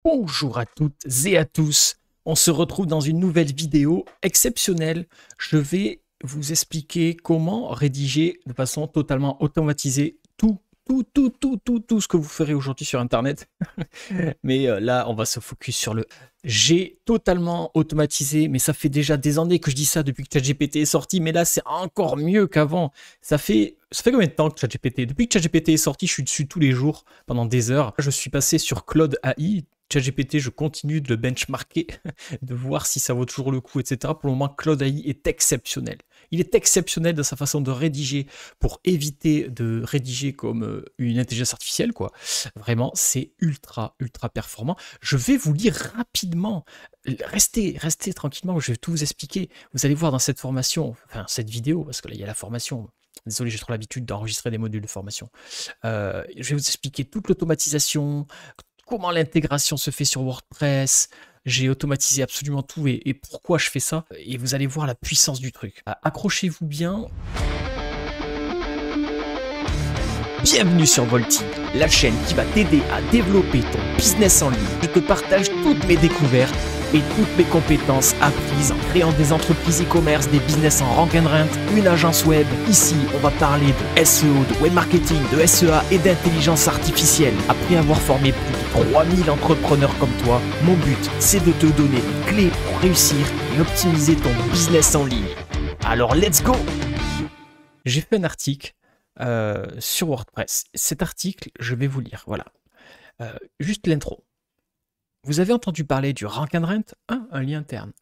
Bonjour à toutes et à tous. On se retrouve dans une nouvelle vidéo exceptionnelle. Je vais vous expliquer comment rédiger de façon totalement automatisée tout ce que vous ferez aujourd'hui sur Internet. Mais là, on va se focus sur le... J'ai totalement automatisé, mais ça fait déjà des années que je dis ça depuis que ChatGPT est sorti, mais là, c'est encore mieux qu'avant. Ça fait combien de temps que ChatGPT? Depuis que ChatGPT est sorti, je suis dessus tous les jours, pendant des heures. Je suis passé sur Claude AI. ChatGPT, je continue de le benchmarker, de voir si ça vaut toujours le coup, etc. Pour le moment, Claude AI est exceptionnel. Il est exceptionnel dans sa façon de rédiger pour éviter de rédiger comme une intelligence artificielle, quoi. Vraiment, c'est ultra performant. Je vais vous lire rapidement. Restez tranquillement, je vais tout vous expliquer. Vous allez voir dans cette formation, enfin cette vidéo, parce que là il y a la formation. Désolé, j'ai trop l'habitude d'enregistrer des modules de formation. Je vais vous expliquer toute l'automatisation, comment l'intégration se fait sur WordPress. J'ai automatisé absolument tout et pourquoi je fais ça. Et vous allez voir la puissance du truc. Accrochez-vous bien. Bienvenue sur Volti, la chaîne qui va t'aider à développer ton business en ligne. Je te partage toutes mes découvertes et toutes mes compétences apprises en créant des entreprises e-commerce, des business en rank and rent, une agence web. Ici, on va parler de SEO, de web marketing, de SEA et d'intelligence artificielle. Après avoir formé plus de 3000 entrepreneurs comme toi, mon but, c'est de te donner les clés pour réussir et optimiser ton business en ligne. Alors, let's go! J'ai fait un article sur WordPress. Cet article, je vais vous lire. Voilà. Juste l'intro. Vous avez entendu parler du Rank and Rent, un lien interne,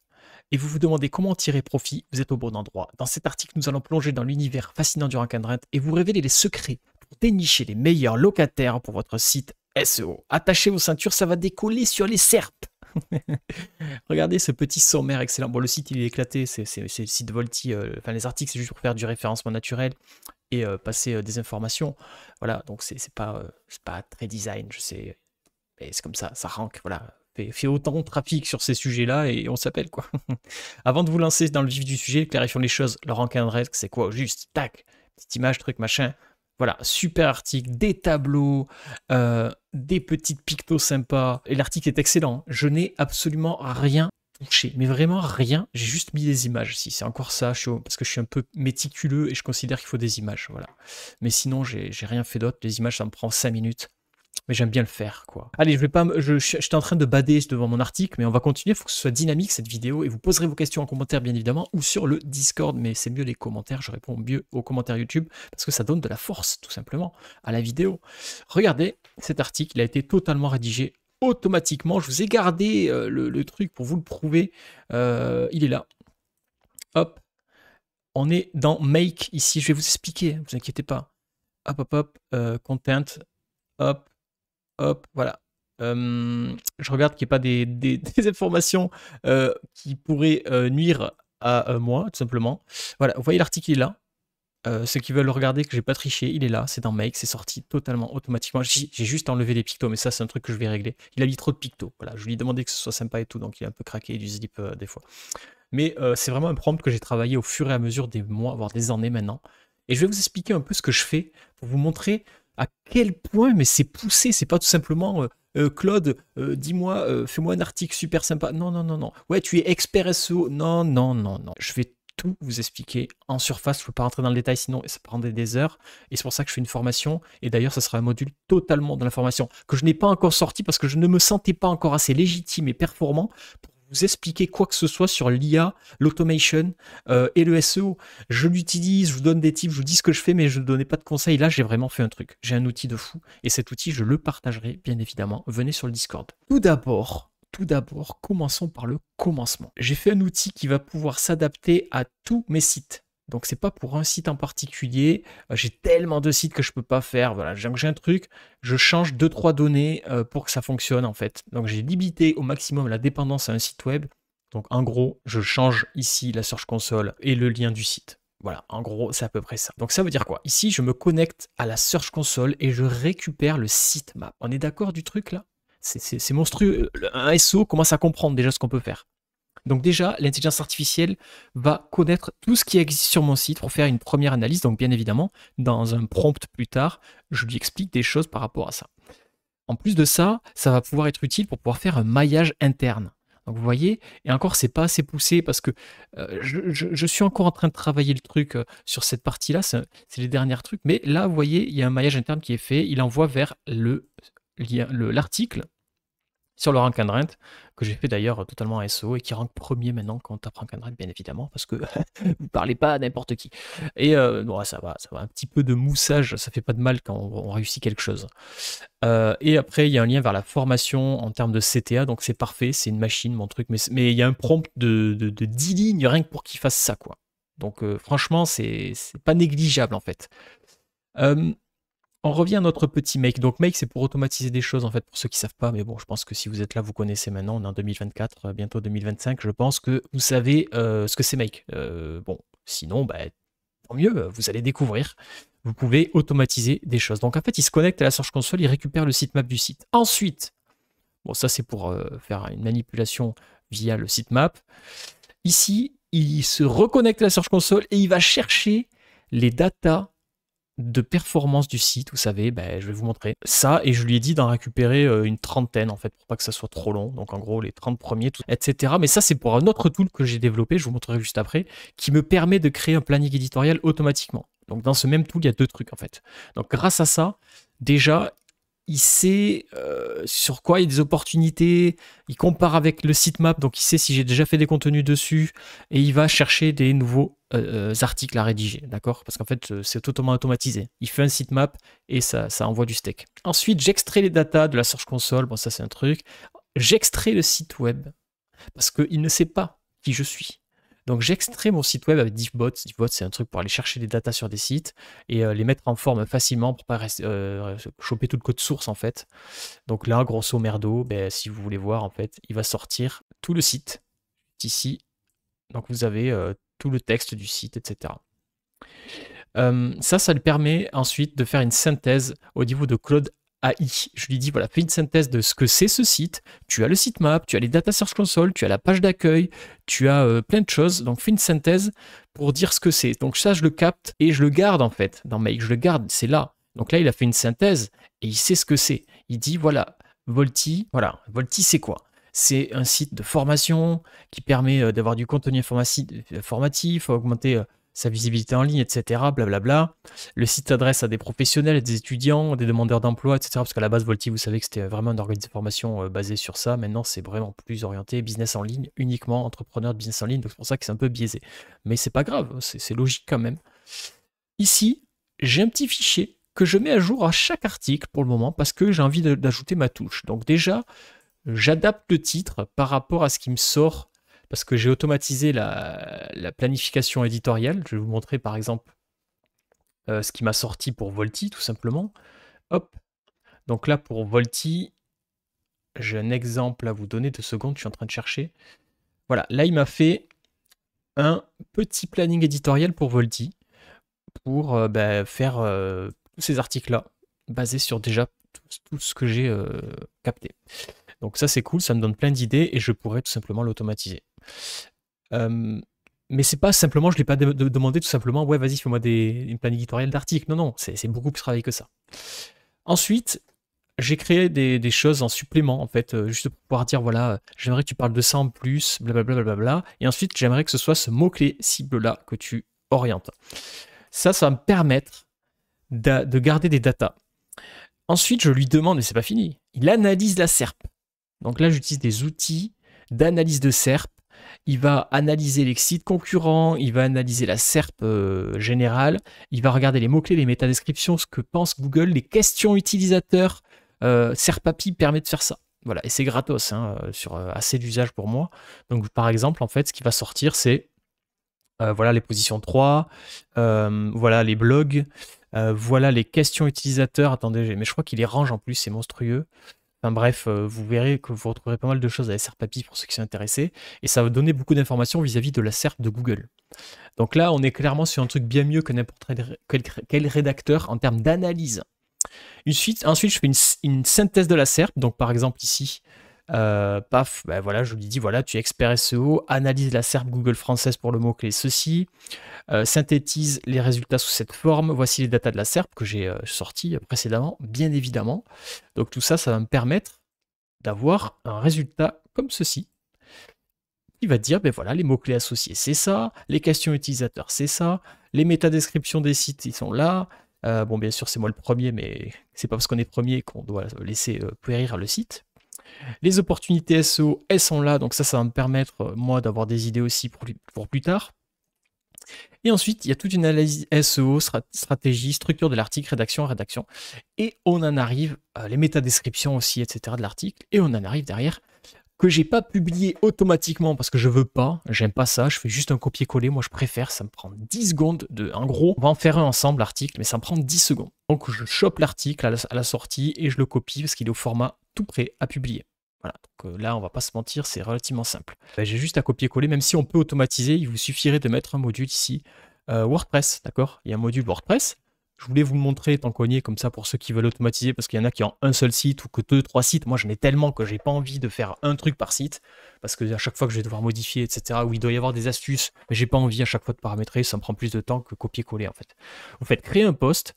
et vous vous demandez comment tirer profit, vous êtes au bon endroit. Dans cet article, nous allons plonger dans l'univers fascinant du Rank and Rent et vous révéler les secrets pour dénicher les meilleurs locataires pour votre site SEO. Attachez vos ceintures, ça va décoller sur les serpes. Regardez ce petit sommaire excellent. Bon, le site, il est éclaté, c'est le site de Volti. Enfin, les articles, c'est juste pour faire du référencement naturel et passer des informations. Voilà, donc c'est pas très design, je sais. Et c'est comme ça rank, voilà. Fait autant de trafic sur ces sujets-là et on s'appelle, quoi. Avant de vous lancer dans le vif du sujet, clarifions les choses. Le rank and rent, c'est quoi? Juste, tac, petite image, truc, machin. Voilà, super article, des tableaux, des petites pictos sympas. Et l'article est excellent. Je n'ai absolument rien touché, mais vraiment rien. J'ai juste mis des images. Si c'est encore ça, parce que je suis un peu méticuleux et je considère qu'il faut des images. Voilà. Mais sinon, j'ai rien fait d'autre. Les images, ça me prend 5 minutes. Mais j'aime bien le faire, quoi. Allez, j'étais en train de bader devant mon article, mais on va continuer. Il faut que ce soit dynamique, cette vidéo. Et vous poserez vos questions en commentaire, bien évidemment, ou sur le Discord. Mais c'est mieux les commentaires. Je réponds mieux aux commentaires YouTube parce que ça donne de la force, tout simplement, à la vidéo. Regardez, cet article, il a été totalement rédigé automatiquement. Je vous ai gardé le truc pour vous le prouver. Il est là. Hop. On est dans Make, ici. Je vais vous expliquer, ne vous inquiétez pas. Hop. Content. Hop, voilà. Je regarde qu'il n'y ait pas des informations qui pourraient nuire à moi, tout simplement. Voilà, vous voyez l'article, il est là. Ceux qui veulent le regarder, que j'ai pas triché, il est là, c'est dans Make, c'est sorti totalement automatiquement. J'ai juste enlevé les pictos, mais ça, c'est un truc que je vais régler. Il a mis trop de pictos. Voilà, je lui ai demandé que ce soit sympa et tout, donc il est un peu craqué du zip des fois. Mais c'est vraiment un prompt que j'ai travaillé au fur et à mesure des mois, voire des années maintenant. Et je vais vous expliquer un peu ce que je fais pour vous montrer à quel point, mais c'est poussé, c'est pas tout simplement Claude, dis-moi, fais-moi un article super sympa. Non. Ouais, tu es expert SEO. Non. Je vais tout vous expliquer en surface. Je ne peux pas rentrer dans le détail, sinon ça prendrait des heures. Et c'est pour ça que je fais une formation. Et d'ailleurs, ça sera un module totalement dans la formation que je n'ai pas encore sorti parce que je ne me sentais pas encore assez légitime et performant pour vous expliquer quoi que ce soit sur l'IA, l'automation et le SEO. Je l'utilise, je vous donne des tips, je vous dis ce que je fais, mais je ne donnais pas de conseils. Là, j'ai vraiment fait un truc. J'ai un outil de fou. Et cet outil, je le partagerai, bien évidemment. Venez sur le Discord. Tout d'abord, commençons par le commencement. J'ai fait un outil qui va pouvoir s'adapter à tous mes sites. Donc, c'est pas pour un site en particulier. J'ai tellement de sites que je peux pas faire. Voilà, j'ai un truc, je change 2-3 données pour que ça fonctionne, en fait. Donc, j'ai limité au maximum la dépendance à un site web. Donc, en gros, je change ici la Search Console et le lien du site. Voilà, en gros, c'est à peu près ça. Donc, ça veut dire quoi? Ici, je me connecte à la Search Console et je récupère le sitemap. On est d'accord du truc, là? C'est monstrueux. Un SEO commence à comprendre déjà ce qu'on peut faire. Donc déjà, l'intelligence artificielle va connaître tout ce qui existe sur mon site pour faire une première analyse. Donc bien évidemment, dans un prompt plus tard, je lui explique des choses par rapport à ça. En plus de ça, ça va pouvoir être utile pour pouvoir faire un maillage interne. Donc vous voyez, et encore, c'est pas assez poussé parce que je suis encore en train de travailler le truc sur cette partie-là, c'est les derniers trucs, mais là, vous voyez, il y a un maillage interne qui est fait, il envoie vers l'article sur le rank and rent, que j'ai fait d'ailleurs totalement en SEO et qui rank premier maintenant quand on tape rank and rent, bien évidemment, parce que vous parlez pas à n'importe qui. Et bon, ça va, un petit peu de moussage, ça fait pas de mal quand on réussit quelque chose. Et après, il y a un lien vers la formation en termes de CTA, donc c'est parfait, c'est une machine, mon truc, mais il y a un prompt de 10 lignes rien que pour qu'il fasse ça, quoi. Donc franchement, c'est pas négligeable en fait. On revient à notre petit Make. Donc Make, c'est pour automatiser des choses, en fait, pour ceux qui ne savent pas. Mais bon, je pense que si vous êtes là, vous connaissez maintenant. On est en 2024, bientôt 2025. Je pense que vous savez ce que c'est Make. Bon, sinon, bah, tant mieux, vous allez découvrir. Vous pouvez automatiser des choses. Donc en fait, il se connecte à la Search Console, il récupère le sitemap du site. Ensuite, bon, ça c'est pour faire une manipulation via le sitemap. Ici, il se reconnecte à la Search Console et il va chercher les datas de performance du site, vous savez, ben, je vais vous montrer ça, et je lui ai dit d'en récupérer une trentaine, en fait, pour pas que ça soit trop long, donc en gros, les 30 premiers, etc. Mais ça, c'est pour un autre tool que j'ai développé, je vous montrerai juste après, qui me permet de créer un planning éditorial automatiquement. Donc dans ce même tool, il y a deux trucs, en fait. Donc grâce à ça, déjà, il sait sur quoi il y a des opportunités, il compare avec le sitemap, donc il sait si j'ai déjà fait des contenus dessus, et il va chercher des nouveaux articles à rédiger, d'accord? Parce qu'en fait, c'est totalement automatisé. Il fait un sitemap et ça envoie du steak. Ensuite, j'extrais les datas de la Search Console, bon ça c'est un truc. J'extrais le site web, parce qu'il ne sait pas qui je suis. Donc j'extrais mon site web avec Diffbot. Diffbot, c'est un truc pour aller chercher des datas sur des sites et les mettre en forme facilement pour pas choper tout le code source en fait. Donc là, grosso merdo, ben, si vous voulez voir, en fait, il va sortir tout le site ici. Donc vous avez tout le texte du site, etc. Ça lui permet ensuite de faire une synthèse au niveau de Claude AI. Je lui dis, voilà, fais une synthèse de ce que c'est ce site. Tu as le sitemap, tu as les data search console, tu as la page d'accueil, tu as plein de choses. Donc fais une synthèse pour dire ce que c'est. Donc ça, je le capte et je le garde en fait dans Make. Je le garde, c'est là. Donc là, il a fait une synthèse et il sait ce que c'est. Il dit, voilà, Volti, c'est quoi? C'est un site de formation qui permet d'avoir du contenu informatif, augmenter sa visibilité en ligne, etc. Blablabla. Le site s'adresse à des professionnels, des étudiants, des demandeurs d'emploi, etc. Parce qu'à la base, Volti, vous savez que c'était vraiment un organisme de formation basé sur ça. Maintenant, c'est vraiment plus orienté business en ligne, uniquement entrepreneur de business en ligne. Donc c'est pour ça que c'est un peu biaisé. Mais c'est pas grave, c'est logique quand même. Ici, j'ai un petit fichier que je mets à jour à chaque article pour le moment parce que j'ai envie d'ajouter ma touche. Donc déjà, j'adapte le titre par rapport à ce qui me sort parce que j'ai automatisé la planification éditoriale. Je vais vous montrer par exemple ce qui m'a sorti pour Volti, tout simplement. Hop. Donc là, pour Volti, j'ai un exemple à vous donner. 2 secondes, je suis en train de chercher. Voilà, là, il m'a fait un petit planning éditorial pour Volti pour faire tous ces articles-là, basés sur déjà tout ce que j'ai capté. Donc ça, c'est cool, ça me donne plein d'idées et je pourrais tout simplement l'automatiser. Mais c'est pas simplement, je ne l'ai pas demandé tout simplement, ouais, vas-y, fais-moi une planning éditoriale d'articles. Non, non, c'est beaucoup plus travaillé que ça. Ensuite, j'ai créé des choses en supplément, en fait, juste pour pouvoir dire, voilà, j'aimerais que tu parles de ça en plus, blablabla, blablabla. Et ensuite, j'aimerais que ce soit ce mot-clé cible-là que tu orientes. Ça va me permettre de garder des datas. Ensuite, je lui demande, mais c'est pas fini, il analyse la SERP. Donc là, j'utilise des outils d'analyse de SERP. Il va analyser les sites concurrents, il va analyser la SERP générale, il va regarder les mots-clés, les métadescriptions, ce que pense Google, les questions utilisateurs. SERPAPI permet de faire ça. Voilà, et c'est gratos, hein, sur assez d'usage pour moi. Donc par exemple, en fait, ce qui va sortir, c'est voilà les positions 3, voilà les blogs, voilà les questions utilisateurs. Attendez, mais je crois qu'il les range en plus, c'est monstrueux. Enfin bref, vous verrez que vous retrouverez pas mal de choses à la SERPAPI pour ceux qui sont intéressés, et ça va donner beaucoup d'informations vis-à-vis de la SERP de Google. Donc là, on est clairement sur un truc bien mieux que n'importe quel rédacteur en termes d'analyse. Ensuite, je fais une synthèse de la SERP, donc par exemple ici, Paf, ben voilà, je lui dis voilà, tu es expert SEO, analyse la SERP Google française pour le mot-clé ceci, synthétise les résultats sous cette forme, voici les datas de la SERP que j'ai sorti précédemment, bien évidemment. Donc tout ça, ça va me permettre d'avoir un résultat comme ceci. Il va te dire, ben voilà, les mots-clés associés, c'est ça, les questions utilisateurs, c'est ça, les métadescriptions des sites, ils sont là. Bon, bien sûr, c'est moi le premier, mais c'est pas parce qu'on est premier qu'on doit laisser périr le site. Les opportunités SEO, elles sont là, donc ça va me permettre, moi, d'avoir des idées aussi pour plus tard. Et ensuite, il y a toute une analyse SEO, stratégie, structure de l'article, rédaction. Et on en arrive, les métadescriptions aussi, etc. de l'article. Et on en arrive derrière, que j'ai pas publié automatiquement parce que je veux pas, j'aime pas ça, je fais juste un copier-coller, moi je préfère, ça me prend 10 secondes en gros, on va en faire un ensemble l'article, mais ça me prend 10 secondes. Donc je chope l'article à la sortie et je le copie parce qu'il est au format tout prêt à publier. Voilà, donc là on va pas se mentir, c'est relativement simple. J'ai juste à copier-coller, même si on peut automatiser, il vous suffirait de mettre un module ici, WordPress, d'accord? Il y a un module WordPress. Je voulais vous le montrer tant qu'on y est, comme ça, pour ceux qui veulent automatiser, parce qu'il y en a qui ont un seul site ou que 2-3 sites. Moi, j'en ai tellement que j'ai pas envie de faire un truc par site, parce que à chaque fois que je vais devoir modifier, etc., où il doit y avoir des astuces, mais j'ai pas envie à chaque fois de paramétrer, ça me prend plus de temps que copier-coller, en fait. Vous faites créer un post,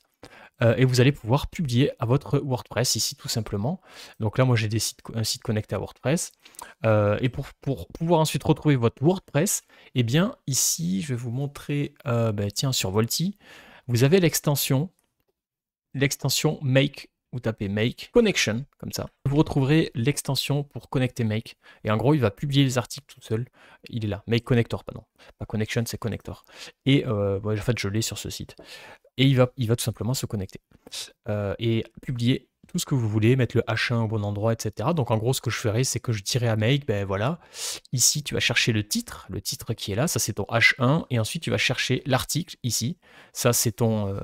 et vous allez pouvoir publier à votre WordPress, ici, tout simplement. Donc là, moi, j'ai un site connecté à WordPress. Et pour pouvoir ensuite retrouver votre WordPress, eh bien, ici, je vais vous montrer, tiens, sur Volty, vous avez l'extension Make, vous tapez Make Connection, comme ça. Vous retrouverez l'extension pour connecter Make. Et en gros, il va publier les articles tout seul. Il est là, Make Connector, pardon. Pas Connection, c'est Connector. Et en fait, je l'ai sur ce site. Et il va tout simplement se connecter. Et publier tout ce que vous voulez, mettre le H1 au bon endroit, etc. Donc en gros, ce que je ferai, c'est que je dirai à Make, ben voilà, ici tu vas chercher le titre qui est là, ça c'est ton H1, et ensuite tu vas chercher l'article ici, ça c'est ton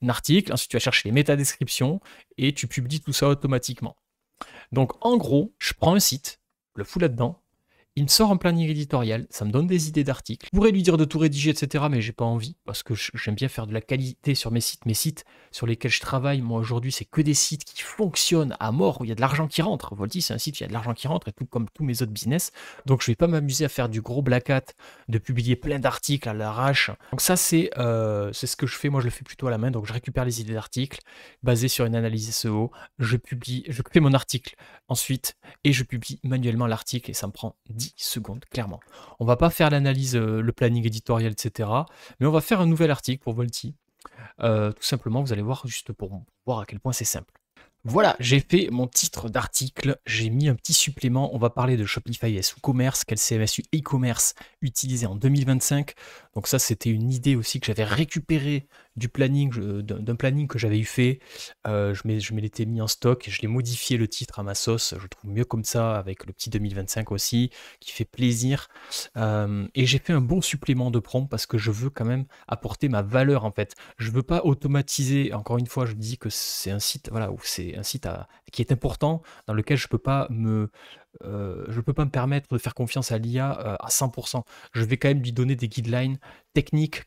article, ensuite tu vas chercher les métadescriptions, et tu publies tout ça automatiquement. Donc en gros, je prends un site, le fous là-dedans, il me sort un planning éditorial, ça me donne des idées d'articles. Je pourrais lui dire de tout rédiger, etc., mais j'ai pas envie, parce que j'aime bien faire de la qualité sur mes sites. Mes sites sur lesquels je travaille, moi aujourd'hui, c'est que des sites qui fonctionnent à mort, où il y a de l'argent qui rentre. Volty, c'est un site où il y a de l'argent qui rentre, et tout comme tous mes autres business. Donc je vais pas m'amuser à faire du gros black hat, de publier plein d'articles à l'arrache. Donc ça, c'est ce que je fais. Moi, je le fais plutôt à la main. Donc je récupère les idées d'articles, basées sur une analyse SEO. Je fais mon article ensuite, et je publie manuellement l'article, et ça me prend 10 secondes, clairement. On va pas faire l'analyse, le planning éditorial, etc. Mais on va faire un nouvel article pour Volty. Tout simplement, vous allez voir, juste pour voir à quel point c'est simple. Voilà, j'ai fait mon titre d'article, j'ai mis un petit supplément, on va parler de Shopify SooCommerce, quel CMS e-commerce utilisé en 2025. Donc ça, c'était une idée aussi que j'avais récupérée du planning, d'un planning que j'avais eu fait. Je me l'étais mis en stock, je l'ai modifié le titre à ma sauce, je le trouve mieux comme ça, avec le petit 2025 aussi, qui fait plaisir. Et j'ai fait un bon supplément de prompt parce que je veux quand même apporter ma valeur en fait. Je veux pas automatiser, encore une fois, je dis que c'est un site, voilà, où c'est un site qui est important, dans lequel je peux pas me permettre de faire confiance à l'IA à 100%. Je vais quand même lui donner des guidelines techniques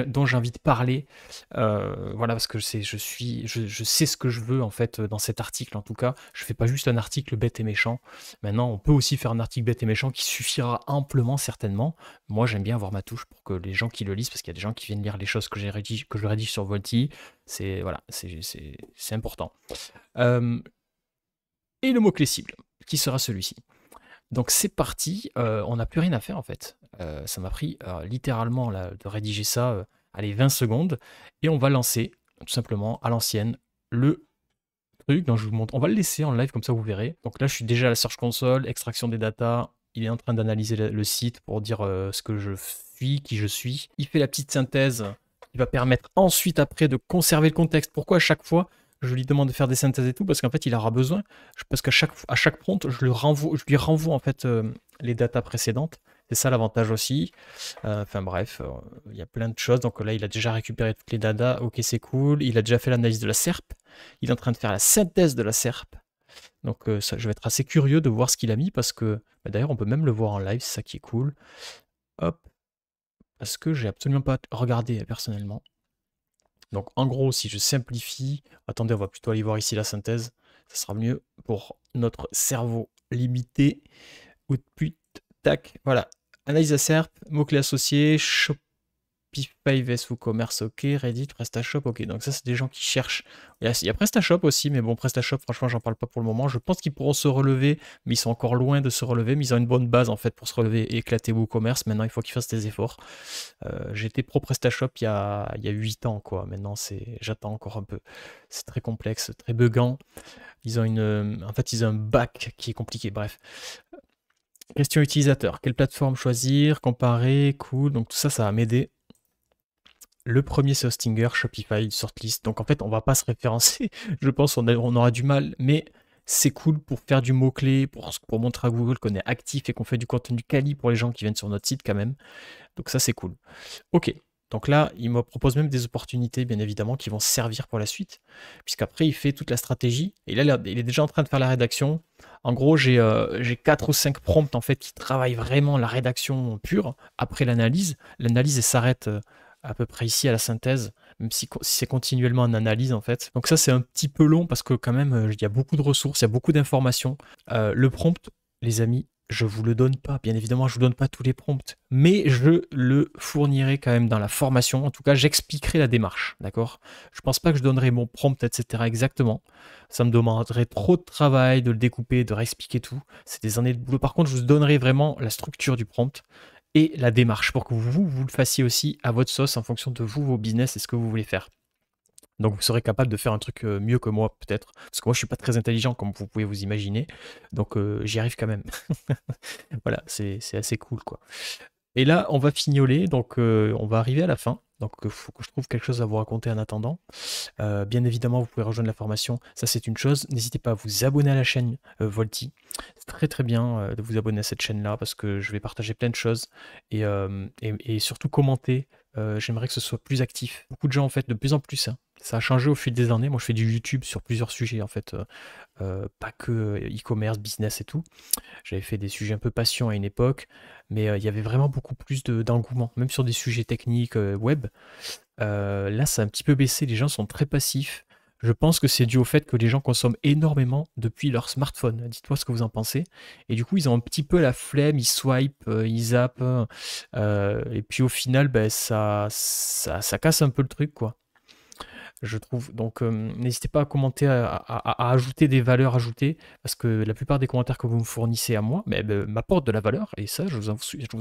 dont j'ai envie de parler. Voilà, parce que je sais ce que je veux en fait dans cet article en tout cas. Je fais pas juste un article bête et méchant. Maintenant, on peut aussi faire un article bête et méchant qui suffira amplement certainement. Moi, j'aime bien avoir ma touche pour que les gens qui le lisent, parce qu'il y a des gens qui viennent lire les choses que je rédige sur Volty. C'est voilà, c'est important. Et le mot-clé cible, qui sera celui-ci. Donc c'est parti, on n'a plus rien à faire en fait. Ça m'a pris littéralement là, de rédiger ça, allez 20 secondes, et on va lancer tout simplement à l'ancienne le truc. Donc je vous montre, on va le laisser en live comme ça vous verrez. Donc là je suis déjà à la Search Console, extraction des datas, il est en train d'analyser le site pour dire ce que je suis, qui je suis. Il fait la petite synthèse qui va permettre ensuite après de conserver le contexte. Pourquoi à chaque fois je lui demande de faire des synthèses et tout, parce qu'en fait, il aura besoin. Parce qu'à chaque prompt, je lui renvoie en fait les datas précédentes. C'est ça l'avantage aussi. Enfin bref, il y a plein de choses. Donc là, il a déjà récupéré toutes les datas. Ok, c'est cool. Il a déjà fait l'analyse de la SERP. Il est en train de faire la synthèse de la SERP. Donc ça, je vais être assez curieux de voir ce qu'il a mis, parce que d'ailleurs, on peut même le voir en live. C'est ça qui est cool. Hop. Parce que j'ai absolument pas regardé personnellement. Donc en gros, si je simplifie, attendez, on va plutôt aller voir ici la synthèse, ça sera mieux pour notre cerveau limité, output, tac, voilà. Analyse SERP, mots-clés associés, Shopify vs WooCommerce, ok, Reddit, PrestaShop, ok. Donc ça, c'est des gens qui cherchent. Il y a PrestaShop aussi, mais bon, PrestaShop, franchement, j'en parle pas pour le moment. Je pense qu'ils pourront se relever, mais ils sont encore loin de se relever, mais ils ont une bonne base, en fait, pour se relever et éclater WooCommerce. Maintenant, il faut qu'ils fassent des efforts. J'étais pro PrestaShop il y a 8 ans, quoi. Maintenant, j'attends encore un peu. C'est très complexe, très buggant. Ils ont en fait, ils ont un back qui est compliqué, bref. Question utilisateur. Quelle plateforme choisir? Comparer? Cool. Donc tout ça, ça va m'aider. Le premier, c'est Hostinger, Shopify, Shortlist. Donc en fait, on va pas se référencer. Je pense qu'on aura du mal, mais c'est cool pour faire du mot-clé, pour montrer à Google qu'on est actif et qu'on fait du contenu quali pour les gens qui viennent sur notre site quand même. Donc ça, c'est cool. Ok. Donc là, il me propose même des opportunités, bien évidemment, qui vont servir pour la suite, puisqu'après, il fait toute la stratégie. Et là, il est déjà en train de faire la rédaction. En gros, j'ai 4 ou 5 prompts, en fait, qui travaillent vraiment la rédaction pure, après l'analyse. L'analyse, elle s'arrête à peu près ici, à la synthèse, même si c'est continuellement en analyse, en fait. Donc ça, c'est un petit peu long, parce que quand même, il y a beaucoup de ressources, il y a beaucoup d'informations. Le prompt, les amis, je vous le donne pas, bien évidemment, je vous donne pas tous les prompts, mais je le fournirai quand même dans la formation. En tout cas, j'expliquerai la démarche, d'accord? Je pense pas que je donnerai mon prompt, etc. exactement. Ça me demanderait trop de travail de le découper, de réexpliquer tout. C'est des années de boulot. Par contre, je vous donnerai vraiment la structure du prompt et la démarche pour que vous le fassiez aussi à votre sauce en fonction de vous, vos business et ce que vous voulez faire. Donc vous serez capable de faire un truc mieux que moi peut-être, parce que moi je suis pas très intelligent comme vous pouvez vous imaginer, donc j'y arrive quand même. Voilà, c'est assez cool quoi. Et là on va fignoler, donc on va arriver à la fin, donc il faut que je trouve quelque chose à vous raconter en attendant. Bien évidemment vous pouvez rejoindre la formation, ça c'est une chose, n'hésitez pas à vous abonner à la chaîne Volti, c'est très très bien de vous abonner à cette chaîne là, parce que je vais partager plein de choses, et surtout commenter. J'aimerais que ce soit plus actif. Beaucoup de gens en fait, de plus en plus, hein. Ça a changé au fil des années. Moi, je fais du YouTube sur plusieurs sujets, en fait, pas que e-commerce, business et tout. J'avais fait des sujets un peu passion à une époque, mais il y avait vraiment beaucoup plus d'engouement, même sur des sujets techniques web. Là, ça a un petit peu baissé. Les gens sont très passifs. Je pense que c'est dû au fait que les gens consomment énormément depuis leur smartphone. Dites-moi ce que vous en pensez. Et du coup, ils ont un petit peu la flemme, ils swipent, ils zappent. Et puis au final, ben, ça casse un peu le truc, quoi. Je trouve. Donc, n'hésitez pas à commenter, à ajouter des valeurs ajoutées, parce que la plupart des commentaires que vous me fournissez à moi m'apportent de la valeur, et ça, je vous en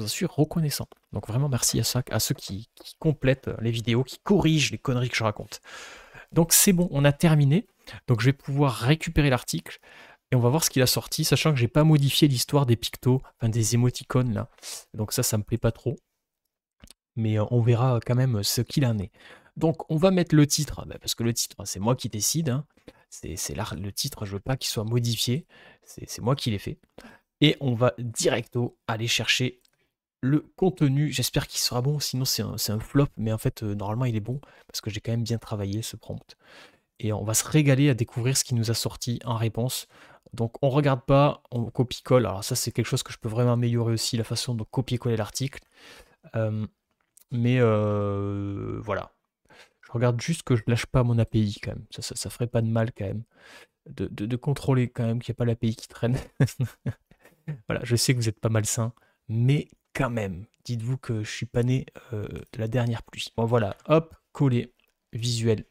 suis reconnaissant. Donc vraiment, merci à ceux qui complètent les vidéos, qui corrigent les conneries que je raconte. Donc c'est bon, on a terminé. Donc je vais pouvoir récupérer l'article, et on va voir ce qu'il a sorti, sachant que j'ai pas modifié l'histoire des pictos, enfin des émoticônes là. Donc ça me plaît pas trop. Mais on verra quand même ce qu'il en est. Donc on va mettre le titre, parce que le titre, c'est moi qui décide, hein. Le titre, je veux pas qu'il soit modifié, c'est moi qui l'ai fait. Et on va directo aller chercher le contenu. J'espère qu'il sera bon, sinon c'est un flop, mais en fait normalement il est bon, parce que j'ai quand même bien travaillé ce prompt. Et on va se régaler à découvrir ce qu'il nous a sorti en réponse. Donc on regarde pas, on copie-colle. Alors ça c'est quelque chose que je peux vraiment améliorer aussi, la façon de copier-coller l'article. Mais voilà. Je regarde juste que je lâche pas mon API quand même. Ça ferait pas de mal quand même. De contrôler quand même qu'il n'y a pas l'API qui traîne. Voilà, je sais que vous êtes pas malsain, mais quand même, dites-vous que je suis pas né de la dernière pluie. Bon voilà, hop, coller, visuel.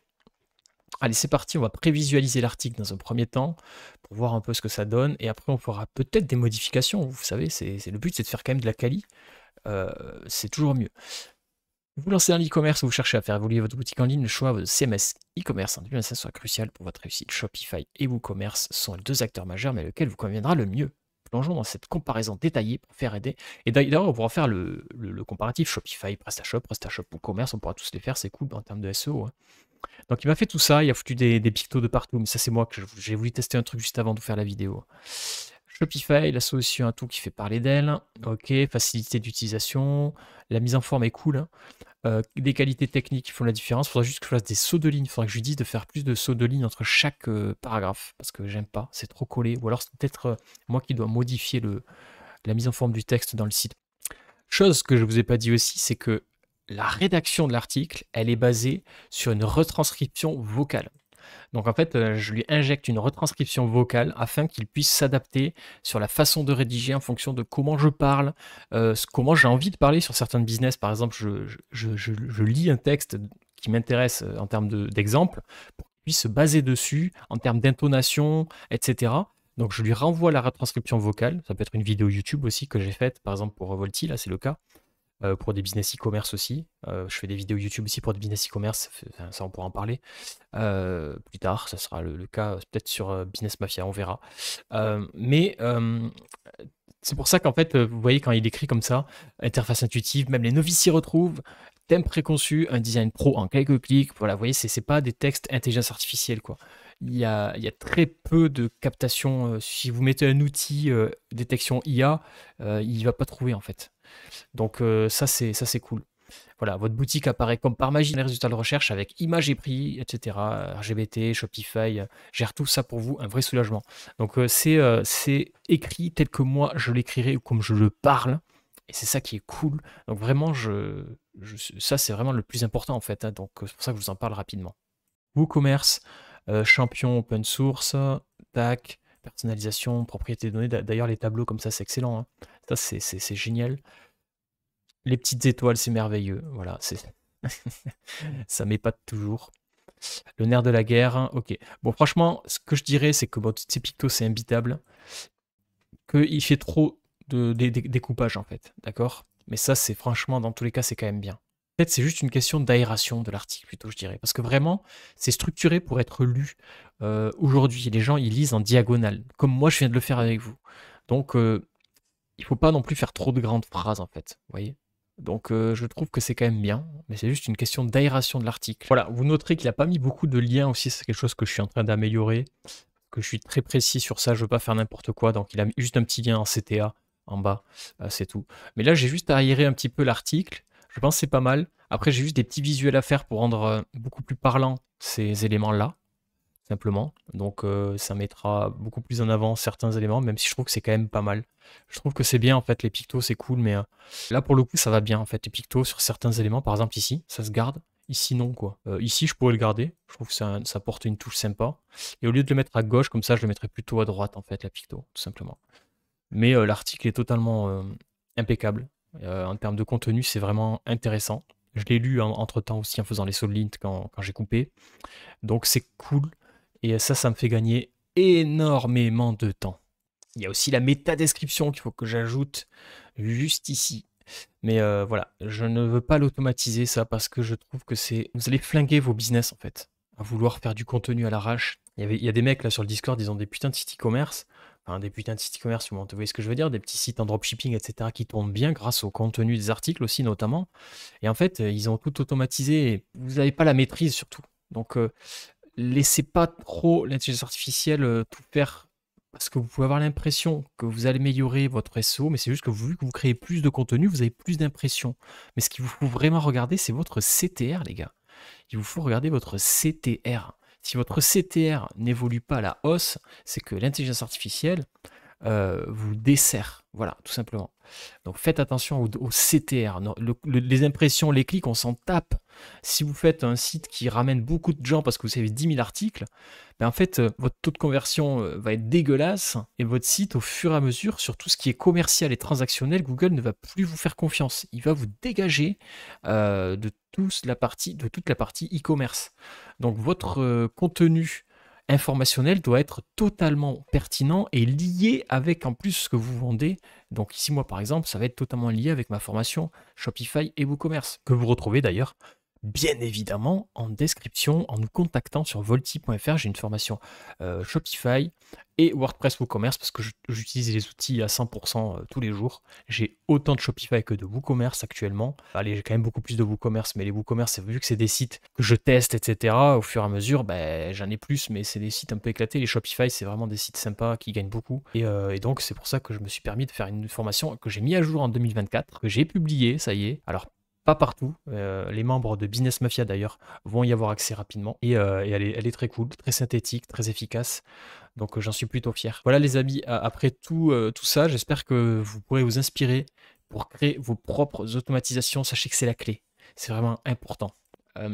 Allez, c'est parti, on va prévisualiser l'article dans un premier temps pour voir un peu ce que ça donne, et après on fera peut-être des modifications. Vous savez, le but c'est de faire quand même de la quali. C'est toujours mieux. Vous lancez un e-commerce, vous cherchez à faire évoluer votre boutique en ligne, le choix de CMS e-commerce en 2025 sera crucial pour votre réussite. Shopify et WooCommerce sont les deux acteurs majeurs, mais lequel vous conviendra le mieux. Plongeons dans cette comparaison détaillée pour faire aider. Et d'ailleurs, on pourra faire le comparatif Shopify, PrestaShop, WooCommerce, on pourra tous les faire, c'est cool en termes de SEO. Hein. Donc il m'a fait tout ça, il a foutu des pictos de partout, mais ça c'est moi que j'ai voulu tester un truc juste avant de faire la vidéo. Shopify, la solution à tout qui fait parler d'elle. Ok, facilité d'utilisation, la mise en forme est cool. Hein. Des qualités techniques qui font la différence. Il faudra juste que je fasse des sauts de ligne. Il faudra que je lui dise de faire plus de sauts de ligne entre chaque paragraphe, parce que j'aime pas, c'est trop collé. Ou alors c'est peut-être moi qui dois modifier la mise en forme du texte dans le site. Chose que je ne vous ai pas dit aussi, c'est que la rédaction de l'article, elle est basée sur une retranscription vocale. Donc en fait, je lui injecte une retranscription vocale afin qu'il puisse s'adapter sur la façon de rédiger en fonction de comment je parle, comment j'ai envie de parler sur certains business. Par exemple, je lis un texte qui m'intéresse en termes d'exemple pour qu'il puisse se baser dessus en termes d'intonation, etc. Donc je lui renvoie la retranscription vocale. Ça peut être une vidéo YouTube aussi que j'ai faite, par exemple pour Volty, là c'est le cas. Pour des business e-commerce aussi. Je fais des vidéos YouTube aussi pour des business e-commerce, ça on pourra en parler plus tard, ça sera le cas peut-être sur Business Mafia, on verra. C'est pour ça qu'en fait, vous voyez quand il écrit comme ça, interface intuitive, même les novices s'y retrouvent, thème préconçu, un design pro en quelques clics, voilà, vous voyez, c'est pas des textes intelligence artificielle, quoi. Il y a très peu de captation, si vous mettez un outil détection IA, il va pas trouver en fait. Donc ça c'est cool. Voilà, votre boutique apparaît comme par magie dans les résultats de recherche avec images et prix, etc. RGBT, Shopify, gère tout ça pour vous, un vrai soulagement. Donc c'est écrit tel que moi je l'écrirai ou comme je le parle. Et c'est ça qui est cool. Donc vraiment, ça c'est vraiment le plus important en fait, hein. Donc c'est pour ça que je vous en parle rapidement. WooCommerce, champion open source, tac, personnalisation, propriété de données. D'ailleurs les tableaux comme ça c'est excellent, hein. Ça c'est génial. Les petites étoiles, c'est merveilleux. Voilà, ça m'épate toujours. Le nerf de la guerre, hein, ok. Bon, franchement, ce que je dirais, c'est que bon, ces pictos, c'est imbitable. Qu'il fait trop de découpage, en fait. D'accord? Mais ça, c'est franchement, dans tous les cas, c'est quand même bien. En fait, c'est juste une question d'aération de l'article, plutôt, je dirais. Parce que vraiment, c'est structuré pour être lu. Aujourd'hui, les gens, ils lisent en diagonale, comme moi, je viens de le faire avec vous. Donc, il faut pas non plus faire trop de grandes phrases, en fait. Vous voyez? Donc je trouve que c'est quand même bien, mais c'est juste une question d'aération de l'article. Voilà, vous noterez qu'il n'a pas mis beaucoup de liens aussi, c'est quelque chose que je suis en train d'améliorer, que je suis très précis sur ça, je ne veux pas faire n'importe quoi, donc il a mis juste un petit lien en CTA en bas, c'est tout. Mais là j'ai juste à aérer un petit peu l'article, je pense que c'est pas mal. Après j'ai juste des petits visuels à faire pour rendre beaucoup plus parlant ces éléments-là, simplement. Donc ça mettra beaucoup plus en avant certains éléments, même si je trouve que c'est quand même pas mal. Je trouve que c'est bien en fait, les pictos c'est cool, mais là pour le coup ça va bien en fait, les pictos sur certains éléments, par exemple ici, ça se garde, ici non quoi. Ici je pourrais le garder, je trouve que ça porte une touche sympa. Et au lieu de le mettre à gauche, comme ça je le mettrais plutôt à droite en fait, la picto, tout simplement. Mais l'article est totalement impeccable. En termes de contenu, c'est vraiment intéressant. Je l'ai lu entre temps aussi en faisant les solid quand j'ai coupé. Donc c'est cool. Et ça me fait gagner énormément de temps. Il y a aussi la métadescription qu'il faut que j'ajoute juste ici. Mais voilà, je ne veux pas l'automatiser ça parce que je trouve que vous allez flinguer vos business en fait, à vouloir faire du contenu à l'arrache. Il y a des mecs là sur le Discord, ils ont des putains de sites e-commerce, enfin des putains de sites e-commerce, vous voyez ce que je veux dire, des petits sites en dropshipping, etc. qui tournent bien grâce au contenu des articles aussi notamment. Et en fait, ils ont tout automatisé et vous n'avez pas la maîtrise surtout. Donc laissez pas trop l'intelligence artificielle tout faire parce que vous pouvez avoir l'impression que vous allez améliorer votre SEO, mais c'est juste que vu que vous créez plus de contenu, vous avez plus d'impressions. Mais ce qu'il vous faut vraiment regarder, c'est votre CTR, les gars. Il vous faut regarder votre CTR. Si votre CTR n'évolue pas à la hausse, c'est que l'intelligence artificielle vous dessert. Voilà, tout simplement. Donc faites attention au CTR. Les impressions, les clics, on s'en tape. Si vous faites un site qui ramène beaucoup de gens parce que vous avez 10 000 articles, ben en fait, votre taux de conversion va être dégueulasse et votre site, au fur et à mesure, sur tout ce qui est commercial et transactionnel, Google ne va plus vous faire confiance. Il va vous dégager de toute la partie e-commerce. Donc votre contenu informationnel doit être totalement pertinent et lié avec en plus ce que vous vendez. Donc ici, moi par exemple, ça va être totalement lié avec ma formation Shopify et WooCommerce, que vous retrouvez d'ailleurs bien évidemment en description en nous contactant sur volty.fr. J'ai une formation Shopify et WordPress WooCommerce parce que j'utilise les outils à 100% tous les jours. J'ai autant de Shopify que de WooCommerce actuellement. Allez, j'ai quand même beaucoup plus de WooCommerce, mais les WooCommerce, vu que c'est des sites que je teste, etc., au fur et à mesure, ben, j'en ai plus, mais c'est des sites un peu éclatés. Les Shopify, c'est vraiment des sites sympas qui gagnent beaucoup. Et donc, c'est pour ça que je me suis permis de faire une formation que j'ai mis à jour en 2024, que j'ai publiée, ça y est. Alors, pas partout. Les membres de Business Mafia d'ailleurs vont y avoir accès rapidement. Et elle est très cool, très synthétique, très efficace. Donc j'en suis plutôt fier. Voilà les amis, après tout ça, j'espère que vous pourrez vous inspirer pour créer vos propres automatisations. Sachez que c'est la clé. C'est vraiment important.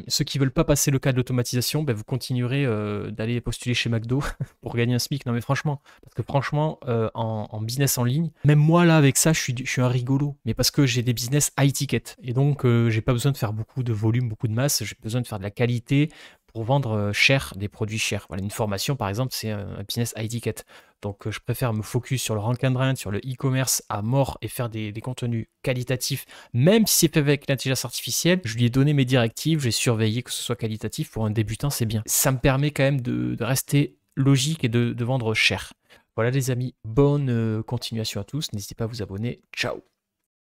Ceux qui veulent pas passer le cas de l'automatisation, ben, vous continuerez d'aller postuler chez McDo pour gagner un SMIC. Non mais franchement, parce que franchement, en business en ligne, même moi là avec ça, je suis un rigolo. Mais parce que j'ai des business high ticket. Et donc, j'ai pas besoin de faire beaucoup de volume, beaucoup de masse. J'ai besoin de faire de la qualité pour vendre cher des produits chers. Voilà, une formation par exemple, c'est un business high ticket. Donc, je préfère me focus sur le rank and run, sur le e-commerce à mort et faire des contenus qualitatifs, même si c'est fait avec l'intelligence artificielle. Je lui ai donné mes directives, j'ai surveillé que ce soit qualitatif. Pour un débutant, c'est bien. Ça me permet quand même de rester logique et de vendre cher. Voilà les amis, bonne continuation à tous. N'hésitez pas à vous abonner. Ciao.